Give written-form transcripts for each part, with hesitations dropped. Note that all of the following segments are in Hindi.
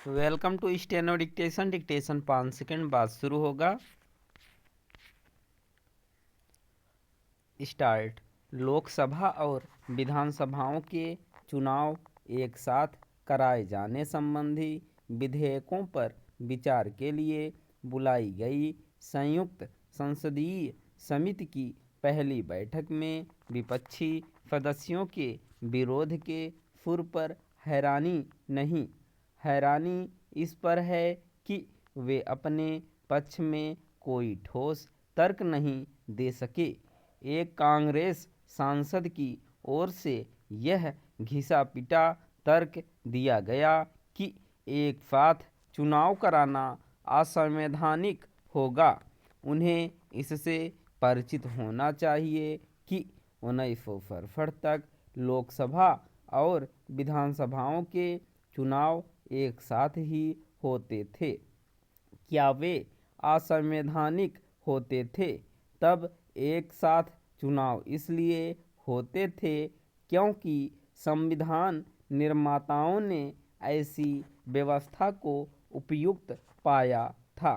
Welcome to steno dictation. Dictation 5 second बाद शुरू होगा। स्टार्ट। लोकसभा और विधानसभाओं के चुनाव एक साथ कराए जाने संबंधी विधेयकों पर विचार के लिए बुलाई गई संयुक्त संसदीय समिति की पहली बैठक में विपक्षी सदस्यों के विरोध के सुर पर हैरानी इस पर है कि वे अपने पक्ष में कोई ठोस तर्क नहीं दे सके। एक कांग्रेस सांसद की ओर से यह घिसा पिटा तर्क दिया गया कि एक साथ चुनाव कराना असंवैधानिक होगा। उन्हें इससे परिचित होना चाहिए कि 1967 तक लोकसभा और विधानसभाओं के चुनाव एक साथ ही होते थे। क्या वे असंवैधानिक होते थे? तब एक साथ चुनाव इसलिए होते थे क्योंकि संविधान निर्माताओं ने ऐसी व्यवस्था को उपयुक्त पाया था।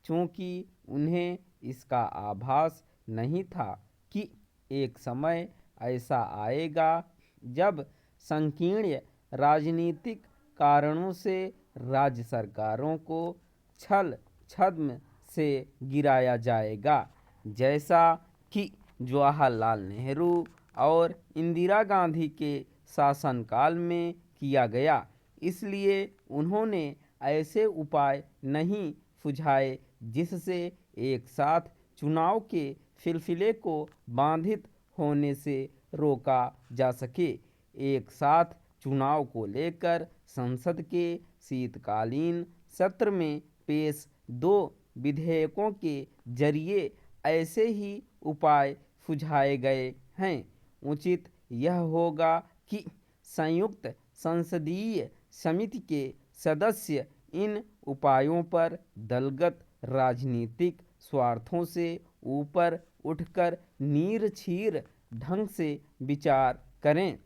चूँकि उन्हें इसका आभास नहीं था कि एक समय ऐसा आएगा जब संकीर्ण राजनीतिक कारणों से राज्य सरकारों को छद्म से गिराया जाएगा, जैसा कि जवाहरलाल नेहरू और इंदिरा गांधी के शासनकाल में किया गया। इसलिए उन्होंने ऐसे उपाय नहीं सुझाए जिससे एक साथ चुनाव के सिलसिले को बाधित होने से रोका जा सके। एक साथ चुनाव को लेकर संसद के शीतकालीन सत्र में पेश 2 विधेयकों के जरिए ऐसे ही उपाय सुझाए गए हैं। उचित यह होगा कि संयुक्त संसदीय समिति के सदस्य इन उपायों पर दलगत राजनीतिक स्वार्थों से ऊपर उठकर निरंकुश ढंग से विचार करें।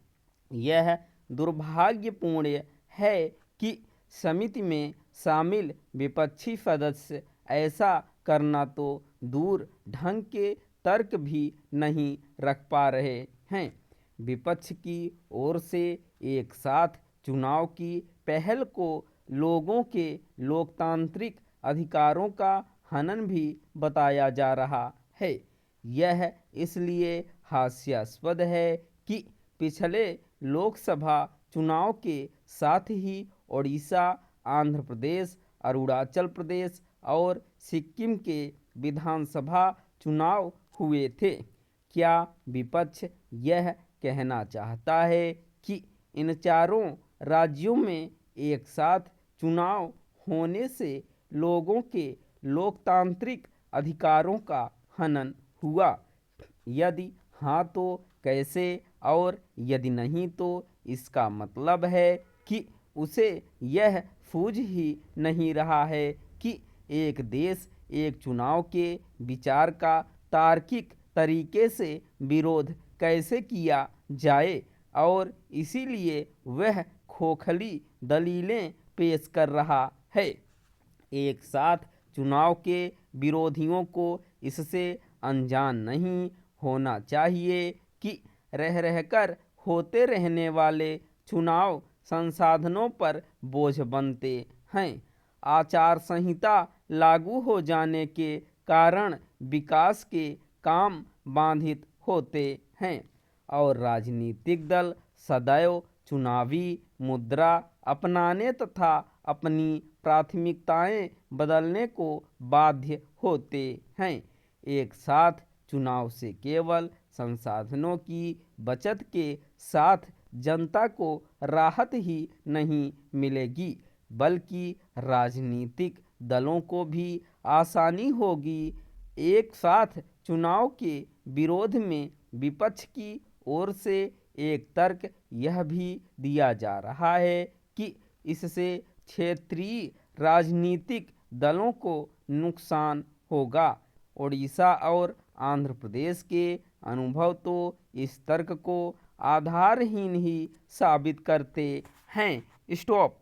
यह दुर्भाग्यपूर्ण है कि समिति में शामिल विपक्षी सदस्य ऐसा करना तो दूर ढंग के तर्क भी नहीं रख पा रहे हैं। विपक्ष की ओर से एक साथ चुनाव की पहल को लोगों के लोकतांत्रिक अधिकारों का हनन भी बताया जा रहा है। यह इसलिए हास्यास्पद है कि पिछले लोकसभा चुनाव के साथ ही ओडिशा, आंध्र प्रदेश, अरुणाचल प्रदेश और सिक्किम के विधानसभा चुनाव हुए थे। क्या विपक्ष यह कहना चाहता है कि इन चारों राज्यों में एक साथ चुनाव होने से लोगों के लोकतांत्रिक अधिकारों का हनन हुआ? यदि हाँ तो कैसे, और यदि नहीं तो इसका मतलब है कि उसे यह सूझ ही नहीं रहा है कि एक देश एक चुनाव के विचार का तार्किक तरीके से विरोध कैसे किया जाए और इसीलिए वह खोखली दलीलें पेश कर रहा है। एक साथ चुनाव के विरोधियों को इससे अनजान नहीं होना चाहिए कि रह रहकर होते रहने वाले चुनाव संसाधनों पर बोझ बनते हैं। आचार संहिता लागू हो जाने के कारण विकास के काम बाधित होते हैं और राजनीतिक दल सदैव चुनावी मुद्रा अपनाने तथा अपनी प्राथमिकताएं बदलने को बाध्य होते हैं। एक साथ चुनाव से केवल संसाधनों की बचत के साथ जनता को राहत ही नहीं मिलेगी, बल्कि राजनीतिक दलों को भी आसानी होगी। एक साथ चुनाव के विरोध में विपक्ष की ओर से एक तर्क यह भी दिया जा रहा है कि इससे क्षेत्रीय राजनीतिक दलों को नुकसान होगा। ओडिशा और आंध्र प्रदेश के अनुभव तो इस तर्क को आधारहीन ही साबित करते हैं। स्टॉप।